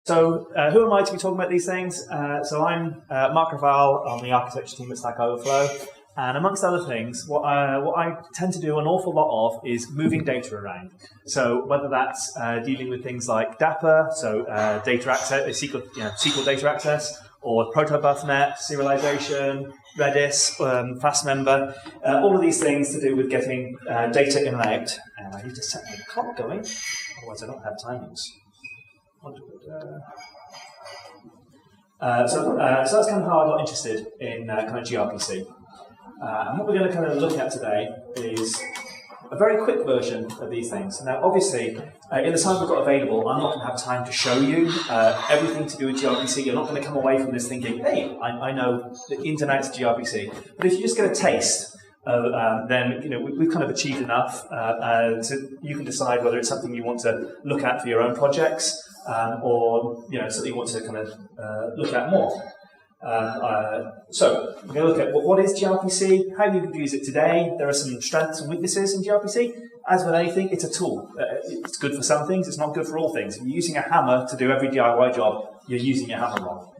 So who am I to be talking about these things? So I'm Marc Gravell on the architecture team at Stack Overflow. And amongst other things, what I tend to do an awful lot of is moving data around. So whether that's dealing with things like Dapper, so data access, SQL data access, or protobufnet, serialization, Redis, fastmember, all of these things to do with getting data in and out. And I need to set my clock going, otherwise I don't have timings. So that's kind of how I got interested in kind of gRPC. And what we're going to kind of look at today is a very quick version of these things. Now, obviously, in the time we've got available, I'm not going to have time to show you everything to do with gRPC. You're not going to come away from this thinking, hey, I know the ins and outs of gRPC. But if you just get a taste, then we've kind of achieved enough. You can decide whether it's something you want to look at for your own projects, or something you want to kind of look at more. So we're going to look at what is gRPC, how you can use it today. There are some strengths and weaknesses in gRPC. As with anything, it's a tool. It's good for some things, it's not good for all things. If you're using a hammer to do every DIY job, you're using your hammer wrong.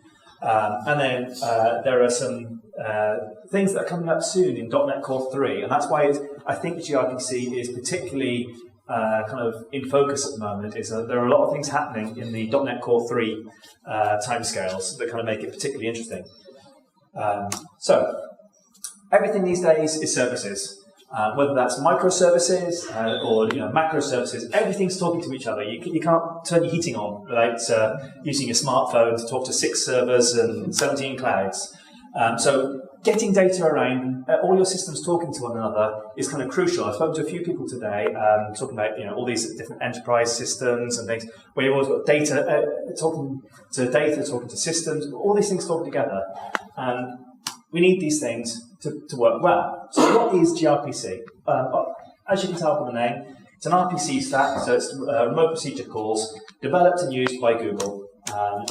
And then there are some things that are coming up soon in .NET Core 3, and that's why I think gRPC is particularly kind of in focus at the moment. Is that there are a lot of things happening in the .NET Core 3 timescales that kind of make it particularly interesting. So everything these days is services. Whether that's microservices or macro services, everything's talking to each other. You can't turn your heating on without using your smartphone to talk to 6 servers and 17 clouds. So getting data around, all your systems talking to one another is kind of crucial. I've spoken to a few people today talking about all these different enterprise systems and things where you've always got data talking to systems, all these things talking together. And we need these things to work well. So what is gRPC? As you can tell from the name, it's an RPC stack, so it's remote procedure calls, developed and used by Google.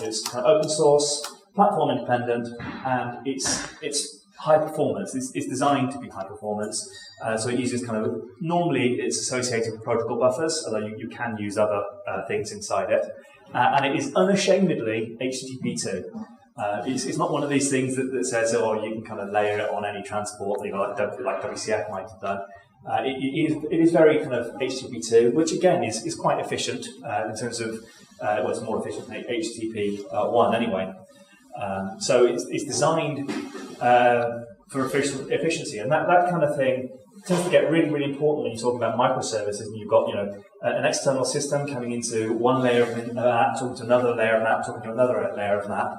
It's kind of open source, platform independent, and it's high performance. It's designed to be high performance. So it uses kind of, normally it's associated with protocol buffers, although you can use other things inside it. And it is unashamedly HTTP 2. It's not one of these things that says, oh, you can kind of layer it on any transport, like WCF might have done. It is very kind of HTTP 2, which again is quite efficient in terms of, it's more efficient than HTTP 1 anyway. So it's designed for efficiency, and that kind of thing tends to get really, really important when you're talking about microservices, and you've got an external system coming into one layer of an app, talking to another layer of an app, talking to another layer of an app.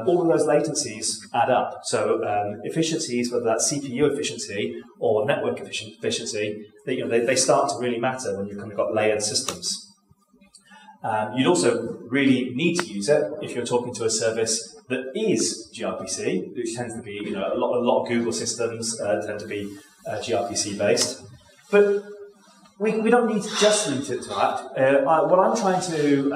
All of those latencies add up. So efficiencies, whether that's CPU efficiency or network efficiency, they start to really matter when you've kind of got layered systems. You'd also really need to use it if you're talking to a service that is gRPC, which tends to be, a lot of Google systems tend to be gRPC based. But we don't need to just limit it to that. What I'm trying to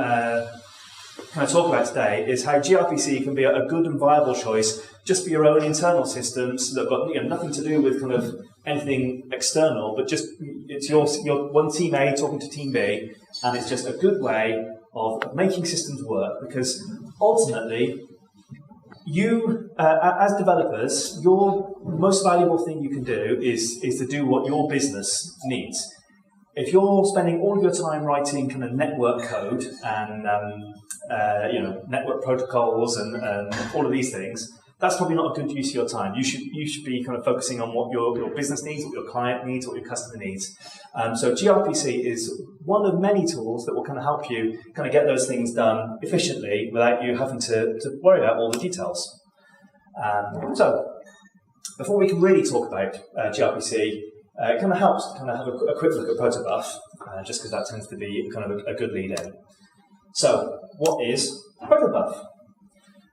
kind of talk about today is how gRPC can be a good and viable choice just for your own internal systems that have got nothing to do with kind of anything external, but just it's your one team A talking to team B, and it's just a good way of making systems work, because ultimately you, as developers, your most valuable thing you can do is to do what your business needs. If you're spending all of your time writing kind of network code and network protocols and all of these things, that's probably not a good use of your time. You should be kind of focusing on what your business needs, what your client needs, what your customer needs. So gRPC is one of many tools that will kind of help you kind of get those things done efficiently without you having to worry about all the details. So before we can really talk about gRPC, it kind of helps to kind of have a quick look at protobuf, just because that tends to be kind of a good lead in. So what is protobuf?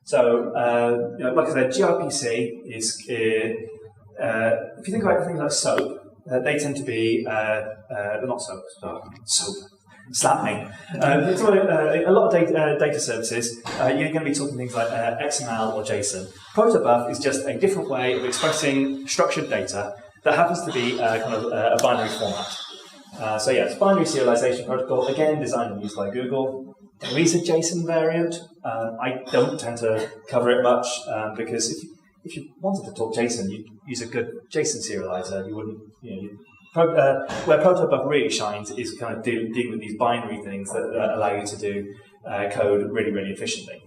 So, like I said, gRPC is, if you think about things like SOAP, they tend to be, not SOAP, SOAP, slap me. A lot of data services, you're going to be talking things like XML or JSON. Protobuf is just a different way of expressing structured data that happens to be kind of a binary format. So yeah, it's binary serialization protocol, again designed and used by Google. There is a JSON variant. I don't tend to cover it much because if you wanted to talk JSON, you'd use a good JSON serializer. You wouldn't, where protobuf really shines is kind of dealing with these binary things that allow you to do code really, really efficiently.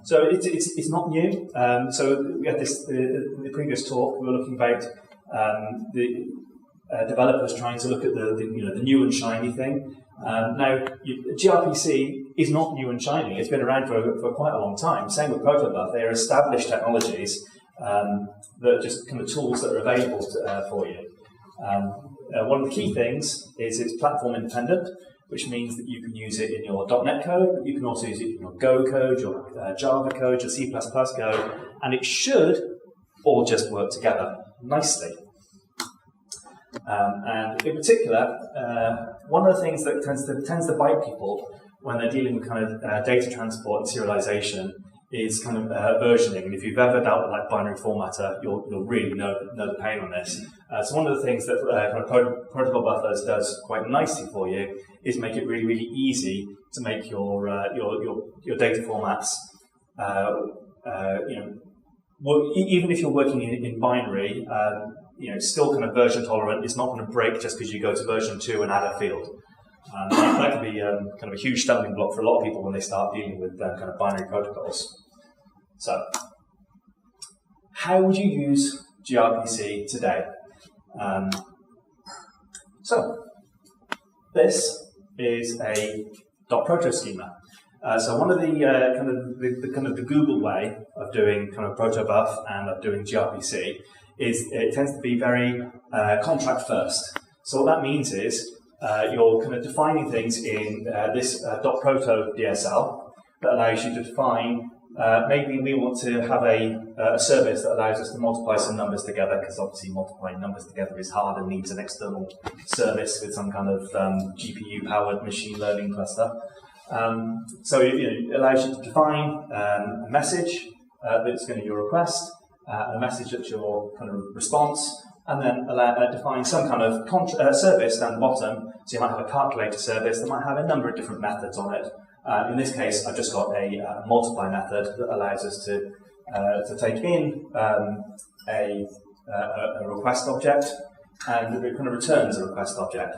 So it's not new. So we had this in the previous talk. We were looking about the developers trying to look at the new and shiny thing. Now, gRPC is not new and shiny. It's been around for quite a long time. Same with protobuf. They are established technologies that are just kind of tools that are available for you. One of the key things is it's platform independent, which means that you can use it in your .NET code, but you can also use it in your Go code, your Java code, your C++ code, and it should all just work together nicely. And in particular, one of the things that tends to bite people when they're dealing with kind of data transport and serialization is kind of versioning. And if you've ever dealt with like binary formatter, you'll really know the pain on this. So one of the things that kind of protocol buffers does quite nicely for you is make it really, really easy to make your data formats. Even if you're working in binary, still kind of version tolerant. It's not going to break just because you go to version 2 and add a field. That can be kind of a huge stumbling block for a lot of people when they start dealing with kind of binary protocols. So, how would you use gRPC today? So, this is a .proto schema. So one of the Google way of doing kind of protobuf and of doing gRPC is it tends to be very contract first. So what that means is you're kind of defining things in this .proto DSL that allows you to define, maybe we want to have a service that allows us to multiply some numbers together, because obviously multiplying numbers together is hard and needs an external service with some kind of GPU-powered machine learning cluster. So it allows you to define a message that's going to be your request, a message that's your kind of response, and then define some kind of service down the bottom. So you might have a calculator service that might have a number of different methods on it. In this case, I've just got a multiply method that allows us to take in a request object, and it kind of returns a request object.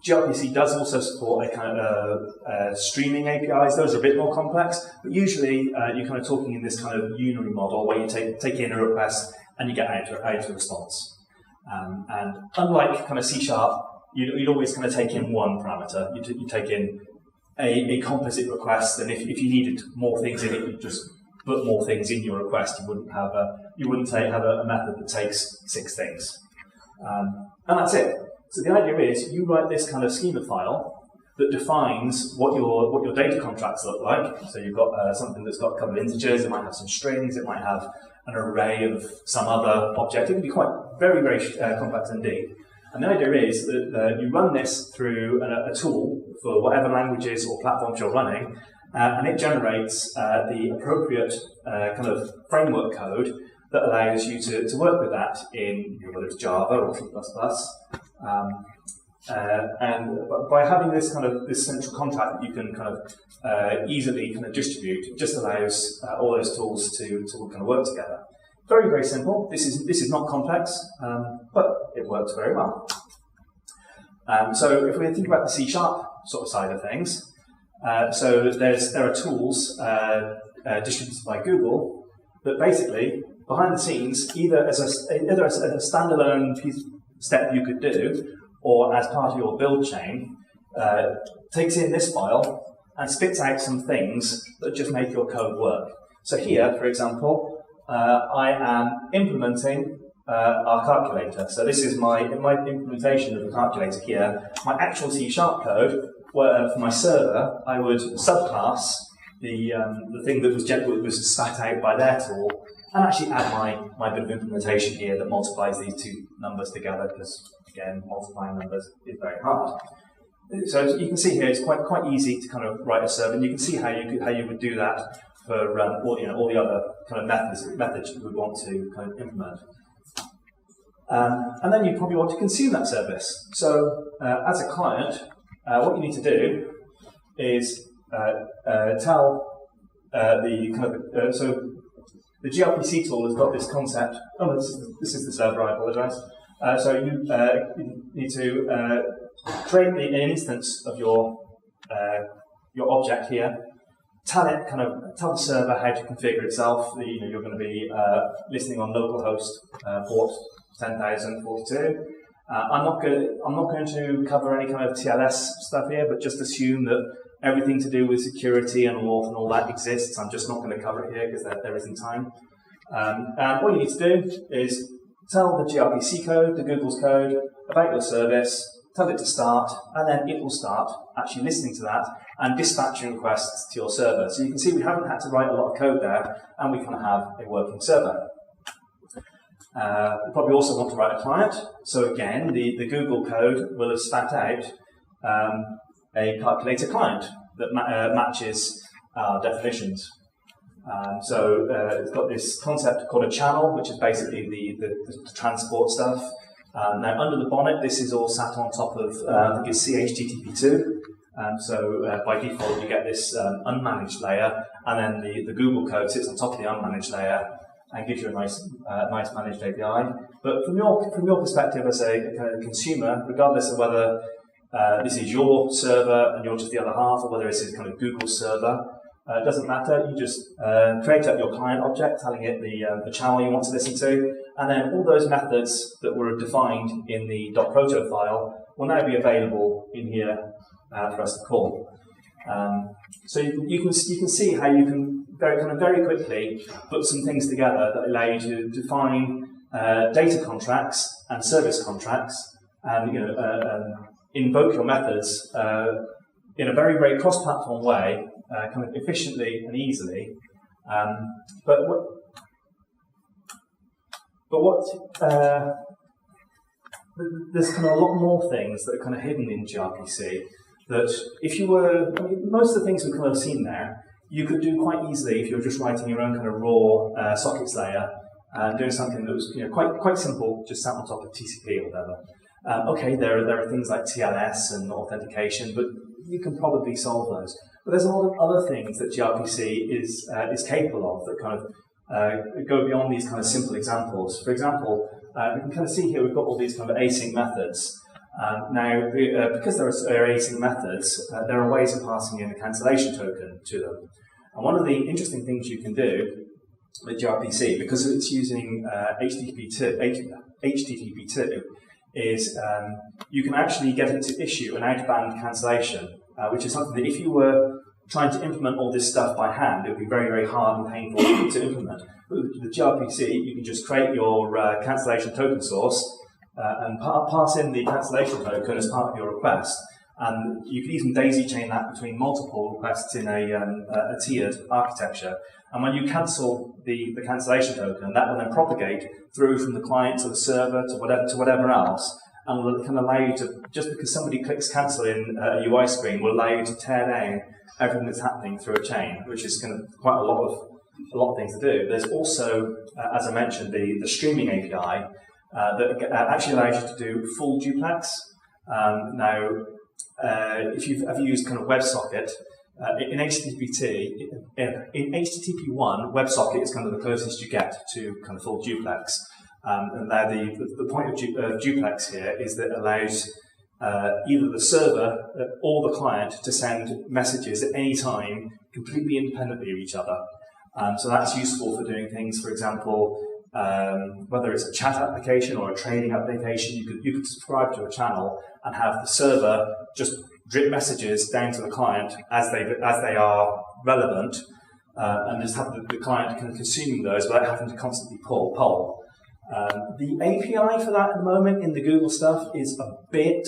gRPC does also support a kind of streaming APIs. Those are a bit more complex, but usually you're kind of talking in this kind of unary model where you take in a request and you get out a response. And unlike kind of C#, you'd always kind of take in one parameter. You take in a composite request, and if you needed more things in it, you'd just put more things in your request. You wouldn't have a method that takes 6 things, and that's it. So the idea is you write this kind of schema file that defines what your data contracts look like. So you've got something that's got a couple of integers. It might have some strings. It might have an array of some other object. It can be quite very, very complex indeed. And the idea is that you run this through a tool for whatever languages or platforms you're running, and it generates the appropriate kind of framework code that allows you to work with that in whether it's Java or C++. And by having this central contract that you can kind of easily kind of distribute, it just allows all those tools to kind of work together. Very, very simple. This is not complex, but it works very well. So if we think about the C# sort of side of things, so there are tools distributed by Google that basically behind the scenes, either as a standalone step you could do, or as part of your build chain, takes in this file and spits out some things that just make your code work. So here, for example, I am implementing our calculator. So this is my implementation of the calculator here. My actual C# code, where for my server, I would subclass the thing that was spat out by their tool, and actually add my bit of implementation here that multiplies these two numbers together, because again, multiplying numbers is very hard. So you can see here it's quite easy to kind of write a server, and you can see how you would do that for all the other kind of methods you would want to kind of implement. And then you probably want to consume that service. So as a client, what you need to do is tell so the gRPC tool has got this concept. Oh, no, this is the server. I apologise. So you need to create an instance of your object here. Tell the server how to configure itself. You're going to be listening on localhost port 10,042. I'm not going to cover any kind of TLS stuff here, but just assume that everything to do with security and auth and all that exists. I'm just not going to cover it here because there isn't time. And what you need to do is tell the gRPC code, the Google's code, about your service, tell it to start, and then it will start actually listening to that and dispatching requests to your server. So you can see we haven't had to write a lot of code there, and we can have a working server. We probably also want to write a client. So again, the Google code will have spat out a calculator client that matches our definitions. So it's got this concept called a channel, which is basically the transport stuff. Now, under the bonnet, this is all sat on top of, I think it's CHTTP2. So by default, you get this unmanaged layer, and then the Google code sits on top of the unmanaged layer and gives you a nice managed API. But from your perspective as a kind of consumer, regardless of whether this is your server and you're just the other half, or whether it's a kind of Google server, it doesn't matter. You just create up your client object, telling it the channel you want to listen to, and then all those methods that were defined in the .proto file will now be available in here for us to call. So you can see how you can very quickly put some things together that allow you to define data contracts and service contracts, and invoke your methods in a very cross-platform way, kind of efficiently and easily. There's kind of a lot more things that are kind of hidden in gRPC that if you were, most of the things we've kind of seen there, you could do quite easily if you were just writing your own kind of raw sockets layer and doing something that was quite simple, just sat on top of TCP or whatever. Okay, there are things like TLS and authentication, but you can probably solve those. But there's a lot of other things that gRPC is capable of that kind of go beyond these kind of simple examples. For example, we can kind of see here we've got all these kind of async methods. Now, because there are async methods, there are ways of passing in a cancellation token to them. And one of the interesting things you can do with gRPC, because it's using HTTP2, is you can actually get it to issue an out-of-band cancellation, which is something that if you were trying to implement all this stuff by hand, it would be very hard and painful to implement. But with the gRPC, you can just create your cancellation token source and pass in the cancellation token as part of your request. And you can even daisy chain that between multiple requests in a tiered architecture. And when you cancel the cancellation token, that will then propagate through from the client to the server to whatever else, and will kind of allow you to, just because somebody clicks cancel in a UI screen, will allow you to tear down everything that's happening through a chain, which is kind of quite a lot of things to do. There's also, as I mentioned, the streaming API that actually allows you to do full duplex. Now, if you've ever used kind of WebSocket, in HTTP1, WebSocket is kind of the closest you get to kind of full duplex. And now the point of duplex here is that it allows either the server or the client to send messages at any time completely independently of each other. So that's useful for doing things, for example, whether it's a chat application or a trading application, you could subscribe to a channel and have the server just drip messages down to the client as they are relevant, and just have the client kind of consuming those without having to constantly poll. The API for that at the moment in the Google stuff is a bit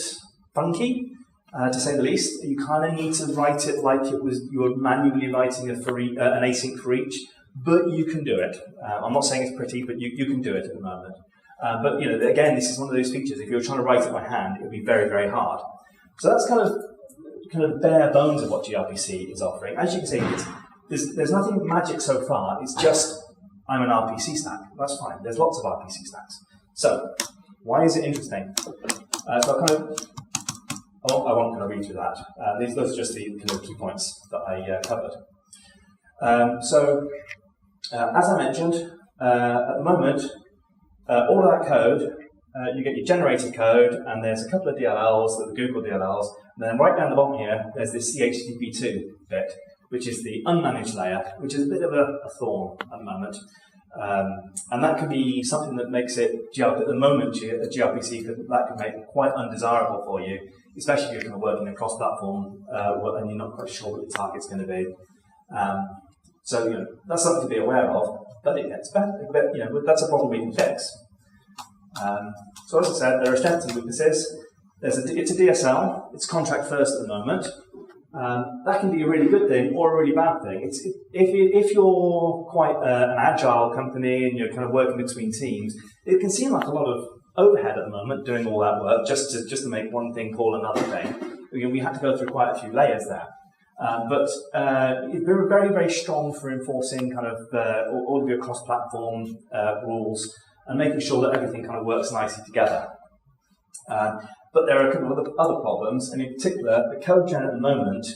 funky, to say the least. You kind of need to write it like you were manually writing an async for each, but you can do it. I'm not saying it's pretty, but you can do it at the moment. But again, this is one of those features. If you're trying to write it by hand, it would be very hard. So that's kind of bare bones of what gRPC is offering. As you can see, there's nothing magic so far. It's just I'm an RPC stack. That's fine. There's lots of RPC stacks. So why is it interesting? So I won't kind of read through that. Those are just the kind of key points that I covered. As I mentioned, at the moment, all of that code, you get your generated code, and there's a couple of DLLs, the Google DLLs, and then right down the bottom here, there's this CHTTP2 bit, which is the unmanaged layer, which is a bit of a thorn at the moment. And that can be something that makes it, at the moment, a gRPC, that can make it quite undesirable for you, especially if you're kind of working across platform and you're not quite sure what your target's going to be. So that's something to be aware of, but it gets better. That's a problem we can fix. So as I said, there are strengths and weaknesses. It's a DSL. It's contract first at the moment. That can be a really good thing or a really bad thing. If you're quite an agile company and you're kind of working between teams, it can seem like a lot of overhead at the moment doing all that work just to make one thing call another thing. We had to go through quite a few layers there. But we're very, very strong for enforcing kind of all of your cross-platform rules and making sure that everything kind of works nicely together. But there are a couple of other problems, and in particular, the code gen at the moment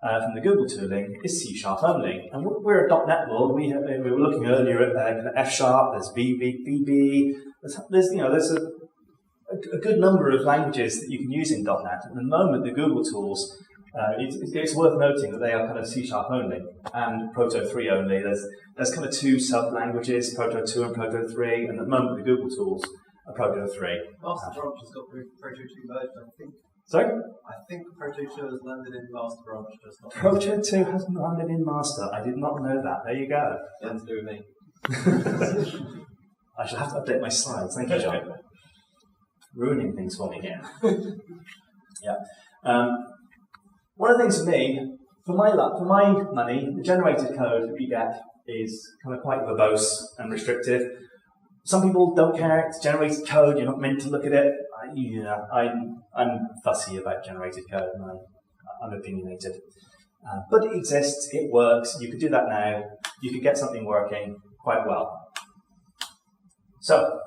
from the Google tooling is C# only. And we're a .NET world. We were looking earlier at F#. There's VB. There's a good number of languages that you can use in .NET. At the moment, the Google tools, it's worth noting that they are kind of C# only and Proto 3 only. There's kind of two sub-languages, Proto 2 and Proto 3, and at the moment the Google tools are Proto 3. Master branch has got Proto 2 version, I think. Sorry? I think Proto 2 has landed in Master branch, just not. Proto 2 hasn't landed in Master. I did not know that. There you go. Nothing to do with me. I shall have to update my slides. Thank you, John. Ruining things for me here. Yeah. One of the things for me, for my money, the generated code that we get is kind of quite verbose and restrictive. Some people don't care. It's generated code. You're not meant to look at it. I'm fussy about generated code, and I'm opinionated. But it exists. It works. You could do that now. You could get something working quite well. So,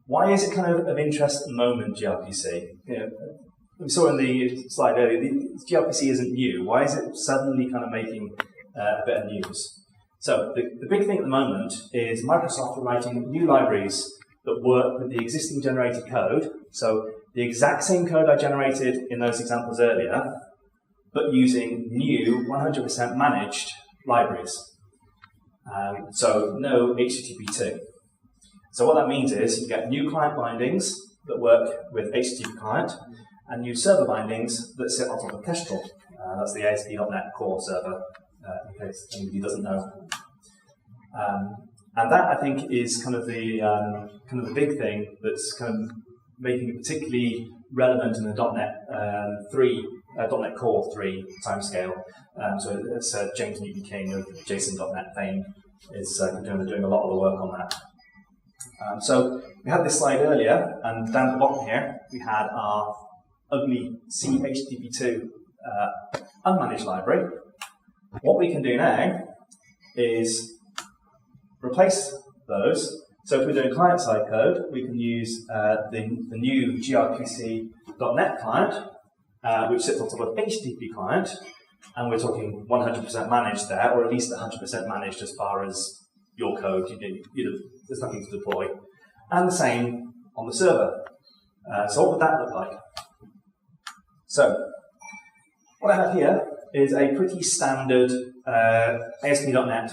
why is it kind of interest at the moment, gRPC? We saw in the slide earlier, gRPC isn't new. Why is it suddenly kind of making a bit of news? So the big thing at the moment is Microsoft are writing new libraries that work with the existing generated code. So the exact same code I generated in those examples earlier, but using new 100% managed libraries. So no HTTP2. So what that means is you get new client bindings that work with HTTP client, and new server bindings that sit on top of Kestrel. That's the ASP.NET Core server, in case anybody doesn't know. And that, I think, is kind of the big thing that's kind of making it particularly relevant in the .NET Core 3 timescale. So it's James Newton King of JSON.NET fame is doing a lot of the work on that. So we had this slide earlier, and down at the bottom here we had our ugly CHTTP2 unmanaged library. What we can do now is replace those. So if we're doing client-side code, we can use the new gRPC.NET client, which sits on top of HTTP client, and we're talking 100% managed there, or at least 100% managed as far as your code. There's nothing to deploy. And the same on the server. So what would that look like? So what I have here is a pretty standard ASP.NET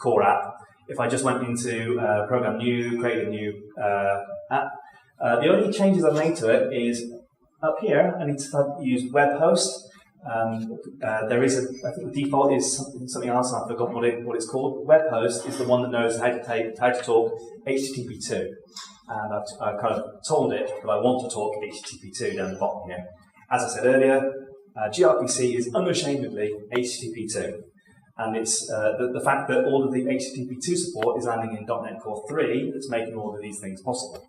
Core app. If I just went into Program New, create a new app, the only changes I've made to it is up here, I need to use web host. There is I think the default is something else, and I've forgotten what it's called. Web host is the one that knows how to talk HTTP2. And I've kind of told it that I want to talk HTTP2 down the bottom here. As I said earlier, gRPC is unashamedly HTTP2. And it's the fact that all of the HTTP2 support is landing in .NET Core 3 that's making all of these things possible.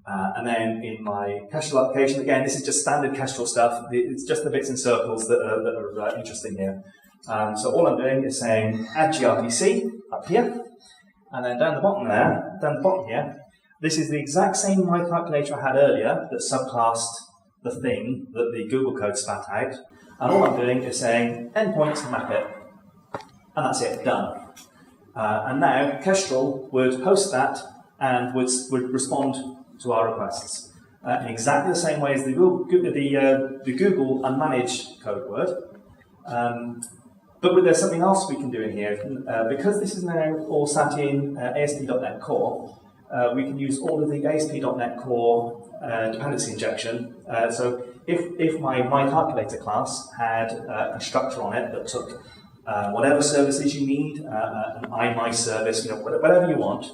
And then in my Kestrel application, again, this is just standard Kestrel stuff. It's just the bits and circles that are interesting here. So all I'm doing is saying add gRPC up here. And then down the bottom here, this is the exact same my calculator I had earlier that subclassed the thing that the Google code spat out, and all I'm doing is saying endpoint map it, and that's it, done. And now Kestrel would host that and would respond to our requests in exactly the same way as the Google unmanaged code would. But there's something else we can do in here. Because this is now all sat in ASP.NET Core, we can use all of the ASP.NET Core dependency injection. So if my calculator class had a constructor on it that took whatever services you need, an IMI service, whatever you want,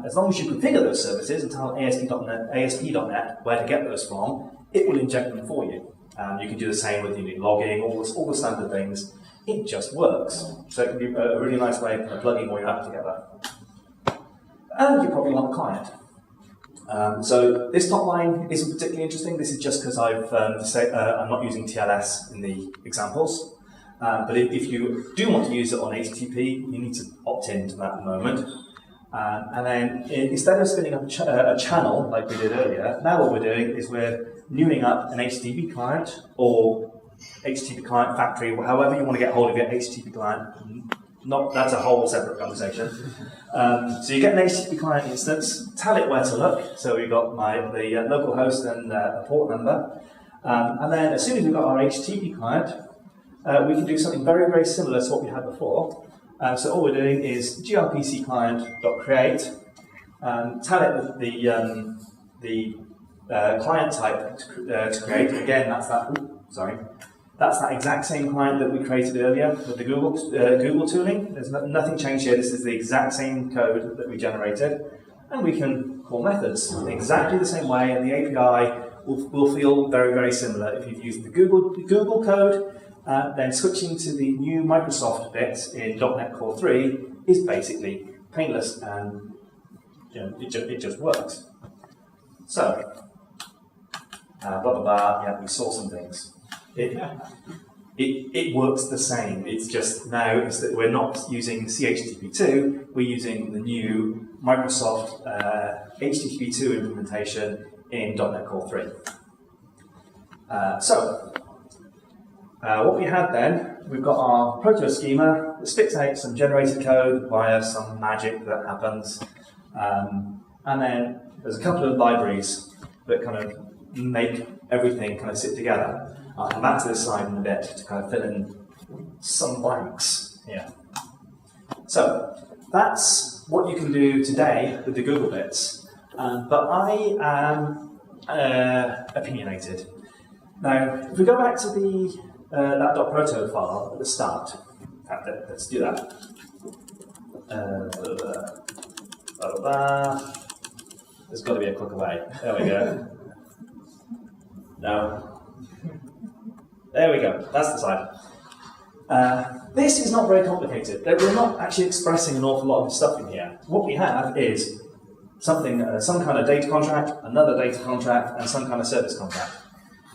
as long as you configure those services and tell ASP.NET where to get those from, it will inject them for you. You can do the same with logging, all the standard things. It just works. So it can be a really nice way of kind of plugging all your app together. And you probably want a client. So this top line isn't particularly interesting. This is just because I'm not using TLS in the examples. But if you do want to use it on HTTP, you need to opt into that at the moment. And then instead of spinning up a channel like we did earlier, now what we're doing is we're newing up an HTTP client or HTTP client factory, however you want to get hold of your HTTP client. That's a whole separate conversation. So you get an HTTP client instance, tell it where to look. So we've got the local host and a port number. And then as soon as we've got our HTTP client, we can do something very, very similar to what we had before. So all we're doing is gRPC client.create, tell it the client type to create. Again, that's that exact same client that we created earlier with the Google tooling. There's nothing changed here. This is the exact same code that we generated. And we can call methods in exactly the same way, and the API will feel very, very similar. If you've used the Google code, then switching to the new Microsoft bits in .NET Core 3 is basically painless, and it just works. So, yeah, we saw some things. It works the same. It's just now that we're not using CHTTP2, we're using the new Microsoft HTTP2 implementation in .NET Core 3. What we had then, we've got our proto schema that spits out some generated code via some magic that happens. And then there's a couple of libraries that kind of make everything kind of sit together. I'll come back to this slide in a bit to kind of fill in some blanks here. So that's what you can do today with the Google bits. But I am opinionated. Now, if we go back to the that .proto file at the start, in fact, let's do that. There's got to be a quicker way. There we go. No. There we go. That's the side. This is not very complicated. We're not actually expressing an awful lot of stuff in here. What we have is something, some kind of data contract, another data contract, and some kind of service contract.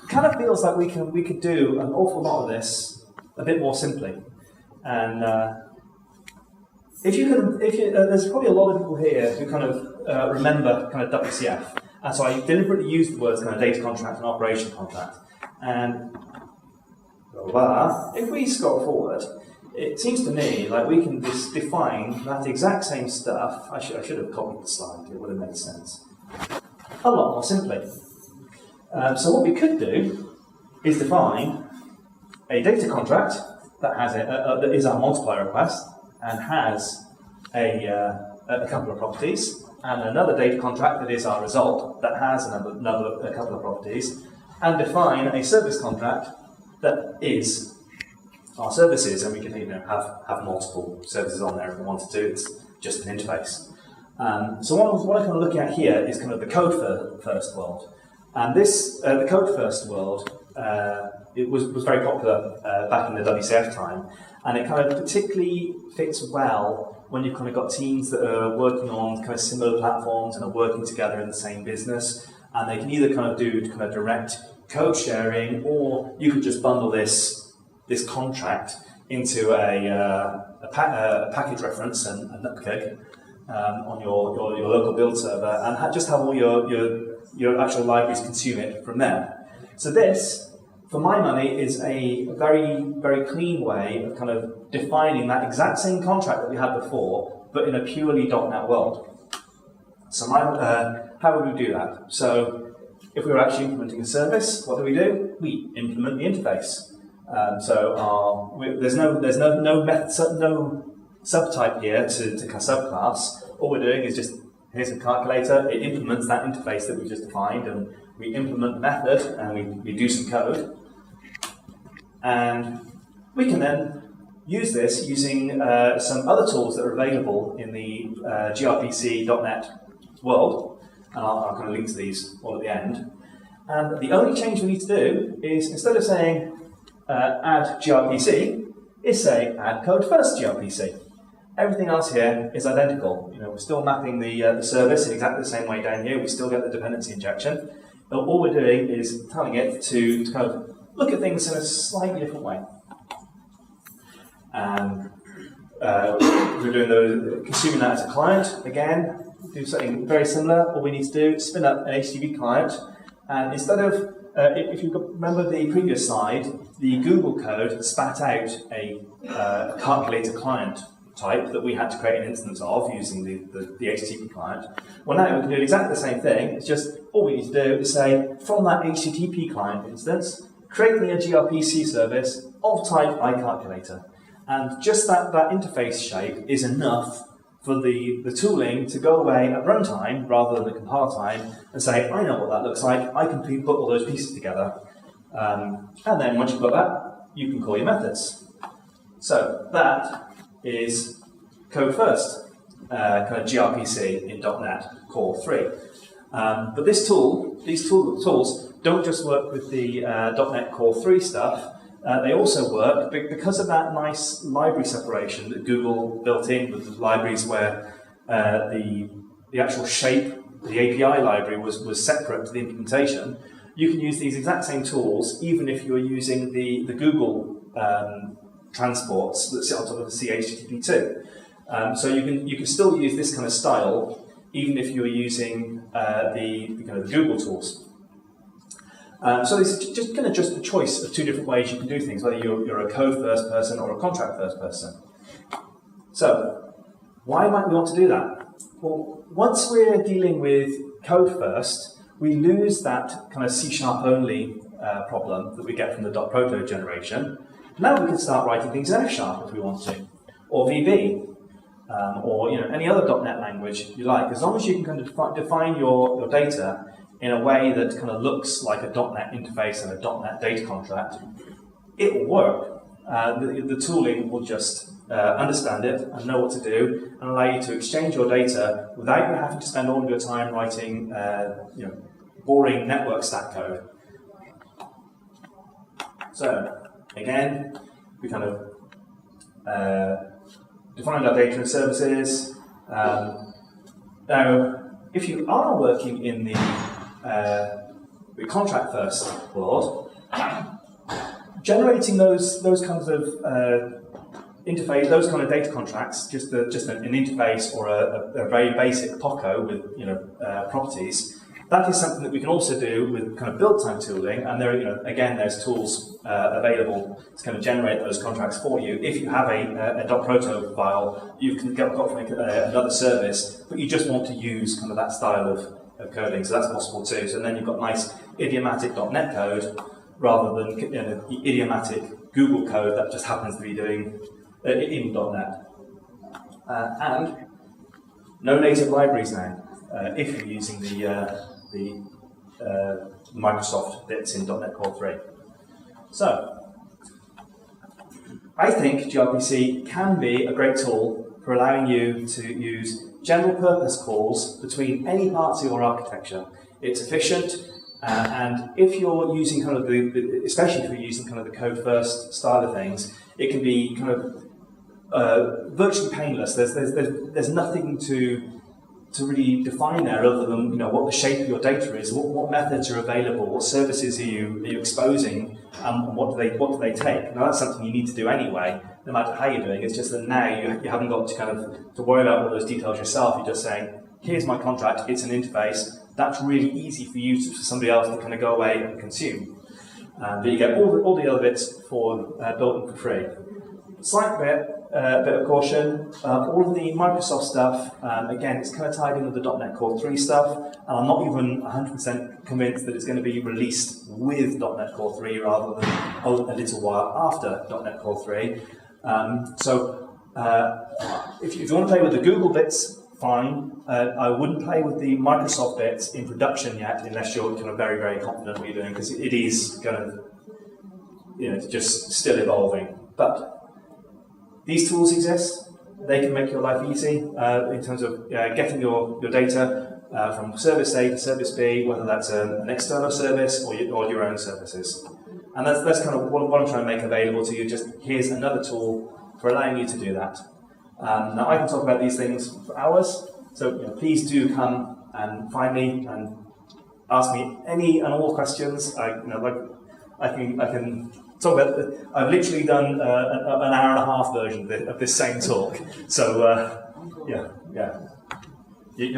It kind of feels like we could do an awful lot of this a bit more simply. And there's probably a lot of people here who kind of remember kind of WCF. And so I deliberately used the words kind of data contract and operation contract. And if we scroll forward, it seems to me like we can just define that exact same stuff. I should have copied the slide, it would have made sense. A lot more simply. So what we could do is define a data contract that has that is our multiplier request and has a couple of properties, and another data contract that is our result that has a couple of properties, and define a service contract that is our services, and we can have multiple services on there if we wanted to. It's just an interface. So what I'm kind of looking at here is kind of the code for first world, and this the code first world it was very popular back in the WCF time, and it kind of particularly fits well when you've kind of got teams that are working on kind of similar platforms and are working together in the same business, and they can either kind of do kind of direct code sharing, or you could just bundle this contract into a package reference and nutclick on your local build server, and just have all your actual libraries consume it from there. So this, for my money, is a very, very clean way of kind of defining that exact same contract that we had before, but in a purely .NET world. So how would we do that? So if we were actually implementing a service, what do? We implement the interface. There's no subtype here to subclass. All we're doing is just, here's a calculator, it implements that interface that we just defined, and we implement the method, and we do some code. And we can then use this using some other tools that are available in the gRPC.NET world, and I'll kind of link to these all at the end. And the only change we need to do is, instead of saying add gRPC, is say add code first gRPC. Everything else here is identical. We're still mapping the service in exactly the same way down here. We still get the dependency injection. But all we're doing is telling it to kind of look at things in a slightly different way. And we're doing consuming that as a client. Again, do something very similar. All we need to do is spin up an HTTP client, and instead of, if you remember the previous slide, the Google code spat out a calculator client type that we had to create an instance of using the HTTP client. Well, now we can do exactly the same thing. It's just all we need to do is say, from that HTTP client instance, create me a gRPC service of type iCalculator. And just that interface shape is enough for the tooling to go away at runtime rather than the compile time and say, I know what that looks like, I can put all those pieces together. And then once you've got that, you can call your methods. So that is code first, kind of gRPC in .NET Core 3. But these tools don't just work with the .NET Core 3 stuff. They also work because of that nice library separation that Google built in with the libraries where the actual shape, the API library was separate to the implementation. You can use these exact same tools even if you're using the Google transports that sit on top of the CHTTP2. So you can still use this kind of style even if you're using the Google tools. So this is just kind of just a choice of two different ways you can do things, whether you're a code first person or a contract first person. So why might we want to do that? Well, once we're dealing with code first, we lose that kind of C# only problem that we get from the .proto generation. Now we can start writing things in F# if we want to, or VB, or any other .NET language you like, as long as you can kind of define your data in a way that kind of looks like a .NET interface and a .NET data contract, it will work. The tooling will just understand it and know what to do and allow you to exchange your data without you having to spend all of your time writing boring network stack code. So again, we kind of defined our data and services. Now, if you are working in the contract first world, generating those kinds of interface, those kind of data contracts, just an interface or a very basic POCO with properties. That is something that we can also do with kind of build time tooling, and again there's tools available to kind of generate those contracts for you. If you have a .proto file, you can got from another service, but you just want to use kind of that style of coding, so that's possible too. So then you've got nice idiomatic .NET code rather than the idiomatic Google code that just happens to be doing in .NET. And no native libraries now, if you're using the Microsoft bits in .NET Core 3. So, I think gRPC can be a great tool for allowing you to use general purpose calls between any parts of your architecture. It's efficient, and if you're using kind of especially if you're using kind of the code first style of things, it can be kind of virtually painless. There's nothing to really define there other than what the shape of your data is, what methods are available, what services are you exposing, and what do they take. Now that's something you need to do anyway, no matter how you're doing. It's just that now you haven't got to kind of to worry about all those details yourself. You're just saying, here's my contract, it's an interface. That's really easy for somebody else to kind of go away and consume. But you get all the other bits built in for free. Slight bit of caution, all of the Microsoft stuff, again, it's kind of tied in with the .NET Core 3 stuff, and I'm not even 100% convinced that it's going to be released with .NET Core 3 rather than a little while after .NET Core 3. If you want to play with the Google bits, fine. I wouldn't play with the Microsoft bits in production yet, unless you're kind of very, very confident what you're doing, because it is kind of, it's just still evolving. But these tools exist. They can make your life easy in terms of getting your data from service A to service B, whether that's an external service or your own services. And that's kind of what I'm trying to make available to you. Just here's another tool for allowing you to do that. Now I can talk about these things for hours, so please do come and find me and ask me any and all questions. I can talk about. I've literally done an hour and a half version of this same talk. So you're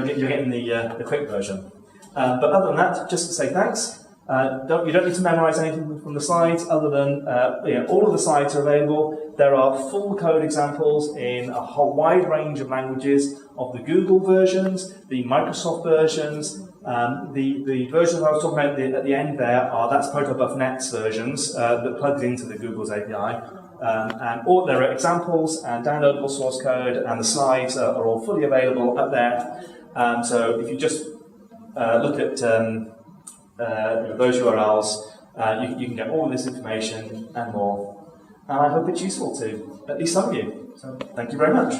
getting the quick version. But other than that, just to say thanks. You don't need to memorize anything from the slides, other than all of the slides are available. There are full code examples in a whole wide range of languages of the Google versions, the Microsoft versions, the versions I was talking about at the end there that's protobufnet's versions that plugs into the Google's API. And there are examples and downloadable source code, and the slides are all fully available up there. So if you just look at those URLs, you can get all of this information and more. And I hope it's useful to at least some of you. So thank you very much.